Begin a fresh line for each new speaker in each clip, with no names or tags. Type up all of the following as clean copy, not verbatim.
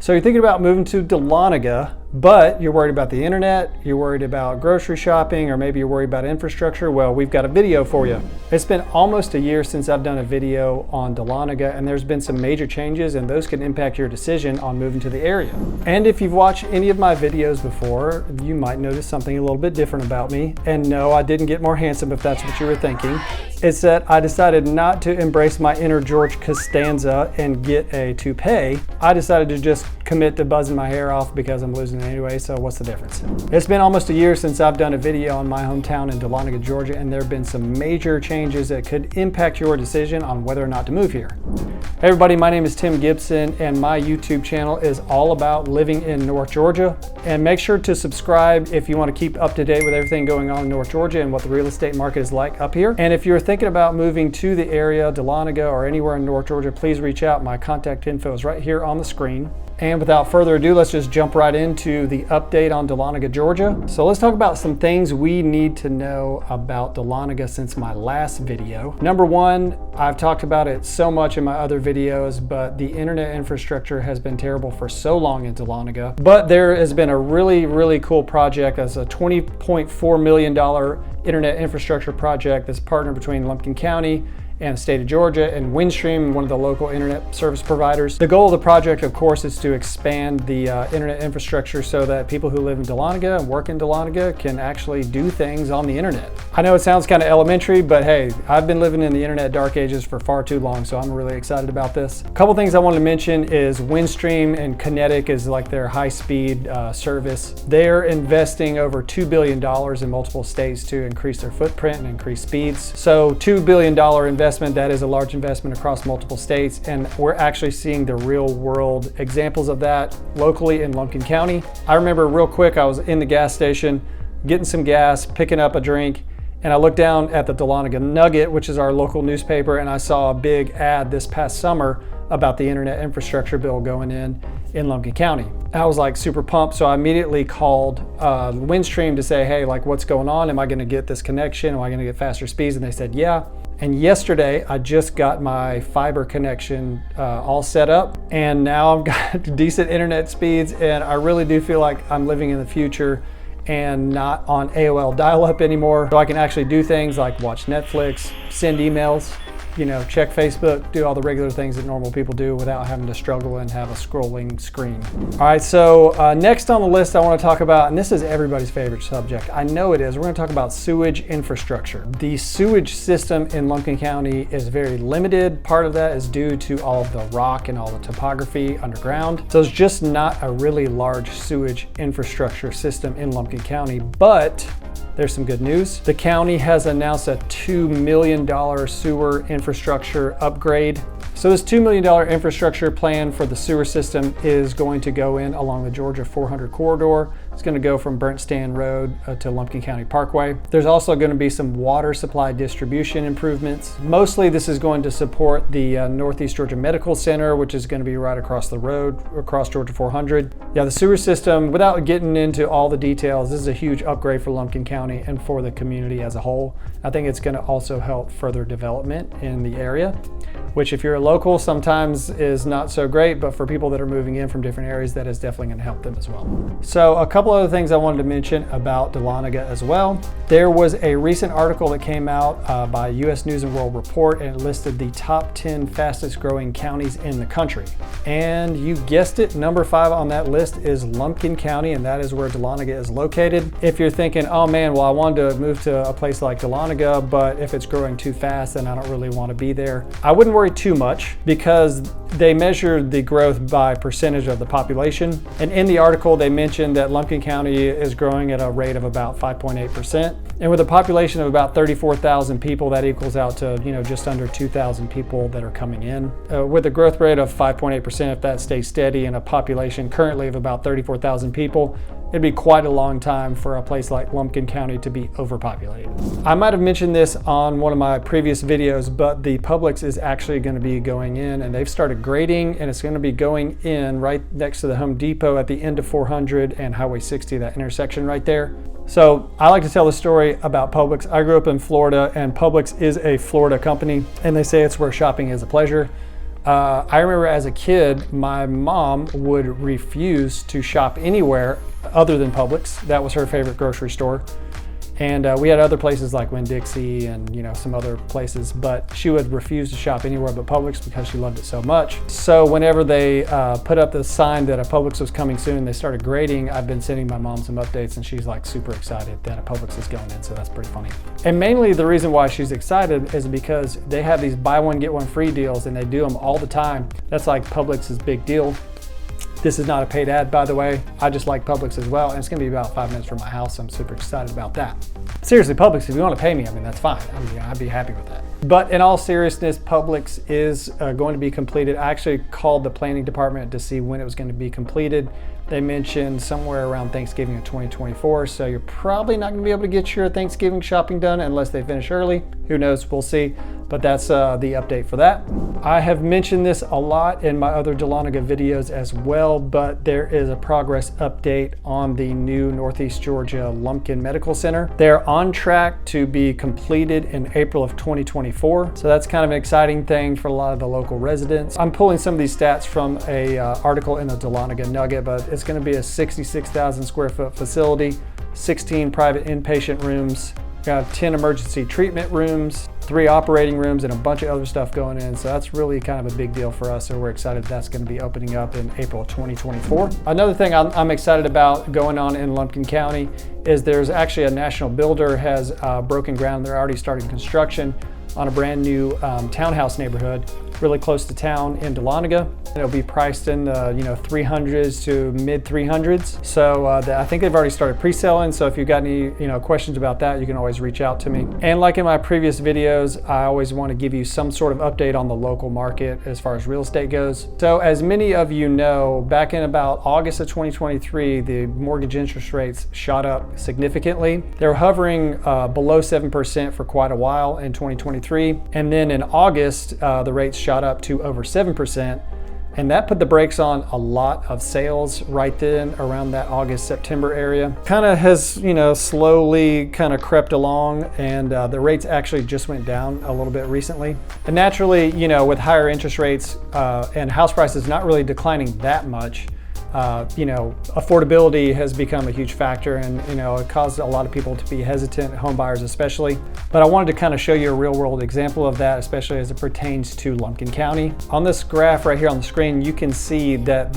So you're thinking about moving to Dahlonega, but you're worried about the internet, you're worried about grocery shopping, or maybe you're worried about infrastructure. Well, we've got a video for you. It's been almost a year since I've done a video on Dahlonega, and there's been some major changes, and those can impact your decision on moving to the area. And if you've watched any of my videos before, you might notice something a little bit different about me. And no, I didn't get more handsome if that's what you were thinking. It's that I decided not to embrace my inner George Costanza and get a toupee. I decided to just commit to buzzing my hair off because I'm losing it anyway, so what's the difference? It's been almost a year since I've done a video on my hometown in Dahlonega, Georgia, and there have been some major changes that could impact your decision on whether or not to move here. Hey everybody, my name is Tim Gibson, and my YouTube channel is all about living in North Georgia. And make sure to subscribe if you want to keep up to date with everything going on in North Georgia and what the real estate market is like up here. And if you're thinking about moving to the area, Dahlonega, or anywhere in North Georgia, please reach out. My contact info is right here on the screen. And without further ado, let's just jump right into the update on Dahlonega, Georgia. So let's talk about some things we need to know about Dahlonega since my last video. Number one, I've talked about it so much in my other videos, but the internet infrastructure has been terrible for so long in Dahlonega. But there has been a really cool project as a $20.4 million internet infrastructure project that's partnered between Lumpin County and the state of Georgia and Windstream, one of the local internet service providers. The goal of the project, of course, is to expand the internet infrastructure so that people who live in Dahlonega and work in Dahlonega can actually do things on the internet. I know it sounds kind of elementary, but hey, I've been living in the internet dark ages for far too long, so I'm really excited about this. A couple things I wanted to mention is Windstream and Kinetic is like their high-speed service. They're investing over $2 billion in multiple states to increase their footprint and increase speeds. So $2 billion investment, that is a large investment across multiple states, and we're actually seeing the real world examples of that locally in Lumpin County. I remember real quick, I was in the gas station getting some gas, picking up a drink, and I looked down at the Dahlonega Nugget, which is our local newspaper, and I saw a big ad this past summer about the internet infrastructure bill going in Lumpin County. I was like super pumped, so I immediately called Windstream to say, hey, like what's going on? Am I gonna get this connection? Am I gonna get faster speeds? And they said, yeah. And yesterday, I just got my fiber connection all set up, and now I've got decent internet speeds, and I really do feel like I'm living in the future and not on AOL dial-up anymore. So I can actually do things like watch Netflix, send emails, you know, check Facebook, do all the regular things that normal people do without having to struggle and have a scrolling screen. All right, so next on the list I want to talk about, and this is everybody's favorite subject, I know it is, we're going to talk about sewage infrastructure. The sewage system in Lumpin County is very limited. Part of that is due to all of the rock and all the topography underground. So it's just not a really large sewage infrastructure system in Lumpin County, but there's some good news. The county has announced a $2 million sewer infrastructure upgrade. So this $2 million infrastructure plan for the sewer system is going to go in along the Georgia 400 corridor. It's going to go from Burnt Stand Road to Lumpkin County Parkway. There's also going to be some water supply distribution improvements. Mostly this is going to support the Northeast Georgia Medical Center, which is going to be right across the road, across Georgia 400. Yeah, the sewer system, without getting into all the details, this is a huge upgrade for Lumpkin County and for the community as a whole. I think it's going to also help further development in the area, which if you're a local sometimes is not so great, but for people that are moving in from different areas, that is definitely going to help them as well. So a couple other things I wanted to mention about Dahlonega as well. There was a recent article that came out by US News and World Report, and it listed the top 10 fastest growing counties in the country. And you guessed it, number 5 on that list is Lumpkin County, and that is where Dahlonega is located. If you're thinking, oh man, well I wanted to move to a place like Dahlonega, but if it's growing too fast, then I don't really want to be there. I wouldn't worry too much because they measured the growth by percentage of the population. And in the article, they mentioned that Lumpkin County is growing at a rate of about 5.8%. And with a population of about 34,000 people, that equals out to, you know, just under 2,000 people that are coming in. With a growth rate of 5.8%, if that stays steady, and a population currently of about 34,000 people, it'd be quite a long time for a place like Lumpkin County to be overpopulated. I might have mentioned this on one of my previous videos, but the Publix is actually going to be going in, and they've started grading, and it's going to be going in right next to the Home Depot at the end of 400 and Highway 60, that intersection right there. So I like to tell the story about Publix. I grew up in Florida, and Publix is a Florida company, and they say it's where shopping is a pleasure. I remember as a kid, my mom would refuse to shop anywhere other than Publix. That was her favorite grocery store. And we had other places like Winn-Dixie and some other places, but she would refuse to shop anywhere but Publix because she loved it so much. So whenever they put up the sign that a Publix was coming soon, they started grading. I've been sending my mom some updates, and she's like super excited that a Publix is going in, so that's pretty funny. And mainly the reason why she's excited is because they have these buy one get one free deals, and they do them all the time. That's like Publix's big deal. This is not a paid ad, by the way. I just like Publix as well, and it's gonna be about 5 minutes from my house, so I'm super excited about that. Seriously, Publix, if you wanna pay me, that's fine. I'd be happy with that. But in all seriousness, Publix is going to be completed. I actually called the planning department to see when it was gonna be completed. They mentioned somewhere around Thanksgiving of 2024, so you're probably not gonna be able to get your Thanksgiving shopping done unless they finish early. Who knows, we'll see. But that's the update for that. I have mentioned this a lot in my other Dahlonega videos as well, but there is a progress update on the new Northeast Georgia Lumpkin Medical Center. They're on track to be completed in April of 2024. So that's kind of an exciting thing for a lot of the local residents. I'm pulling some of these stats from a article in the Dahlonega Nugget, but it's gonna be a 66,000 square foot facility, 16 private inpatient rooms, got 10 emergency treatment rooms, 3 operating rooms, and a bunch of other stuff going in. So that's really kind of a big deal for us. So we're excited that's going to be opening up in April of 2024. Another thing I'm excited about going on in Lumpin County is there's actually a national builder has broken ground. They're already starting construction on a brand new townhouse neighborhood really close to town in Dahlonega. It'll be priced in the 300s to mid 300s. So I think they've already started pre-selling. So if you've got any questions about that, you can always reach out to me. And like in my previous videos, I always want to give you some sort of update on the local market as far as real estate goes. So as many of you know, back in about August of 2023, the mortgage interest rates shot up significantly. They were hovering below 7% for quite a while in 2023. And then in August, the rates shot up to over 7%. And that put the brakes on a lot of sales right then around that August, September area. Kind of has, slowly kind of crept along, and the rates actually just went down a little bit recently. And naturally, with higher interest rates and house prices not really declining that much, affordability has become a huge factor, and it caused a lot of people to be hesitant, home buyers especially. But I wanted to kind of show you a real world example of that, especially as it pertains to Lumpkin County. On this graph right here on the screen, you can see that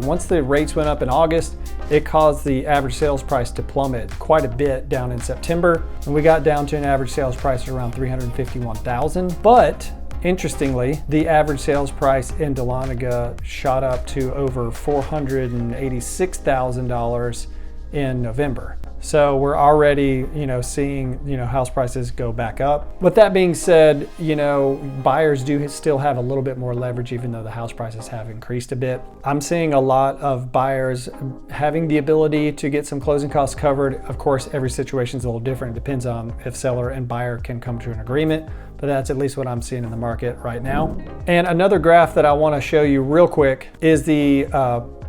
once the rates went up in August, it caused the average sales price to plummet quite a bit down in September, and we got down to an average sales price of around $351,000. But interestingly, the average sales price in Dahlonega shot up to over $486,000 in November. So we're already, seeing, house prices go back up. With that being said, buyers do still have a little bit more leverage, even though the house prices have increased a bit. I'm seeing a lot of buyers having the ability to get some closing costs covered. Of course, every situation is a little different. It depends on if seller and buyer can come to an agreement, but that's at least what I'm seeing in the market right now. And another graph that I want to show you real quick is the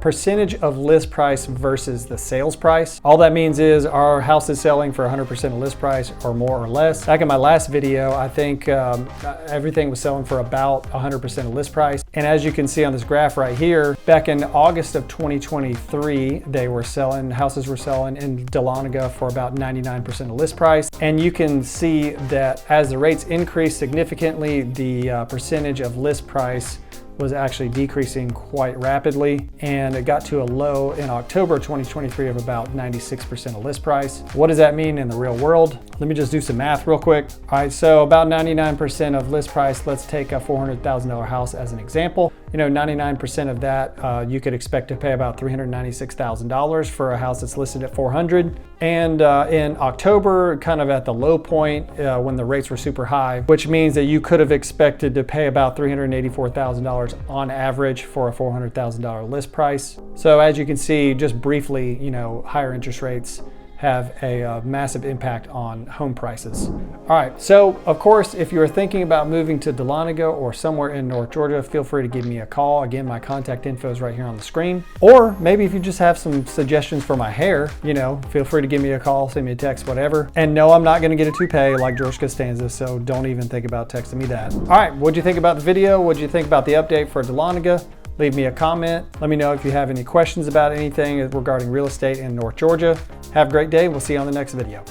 percentage of list price versus the sales price. All that means is our house is selling for 100% of list price or more or less. Back in my last video, I think everything was selling for about 100% of list price. And as you can see on this graph right here, back in August of 2023, houses were selling in Dahlonega for about 99% of list price. And you can see that as the rates increased significantly, the percentage of list price was actually decreasing quite rapidly, and it got to a low in October 2023 of about 96% of list price. What does that mean in the real world? Let me just do some math real quick. All right, so about 99% of list price, let's take a $400,000 house as an example. 99% of that, you could expect to pay about $396,000 for a house that's listed at $400,000. And in October, kind of at the low point when the rates were super high, which means that you could have expected to pay about $384,000 on average for a $400,000 list price. So as you can see, just briefly, higher interest rates have a massive impact on home prices. All right, so of course, if you're thinking about moving to Dahlonega or somewhere in North Georgia, feel free to give me a call. Again, my contact info is right here on the screen. Or maybe if you just have some suggestions for my hair, you know, feel free to give me a call, send me a text, whatever. And no, I'm not gonna get a toupee like George Costanza, so don't even think about texting me that. All right, what'd you think about the video? What'd you think about the update for Dahlonega? Leave me a comment. Let me know if you have any questions about anything regarding real estate in North Georgia. Have a great day. We'll see you on the next video.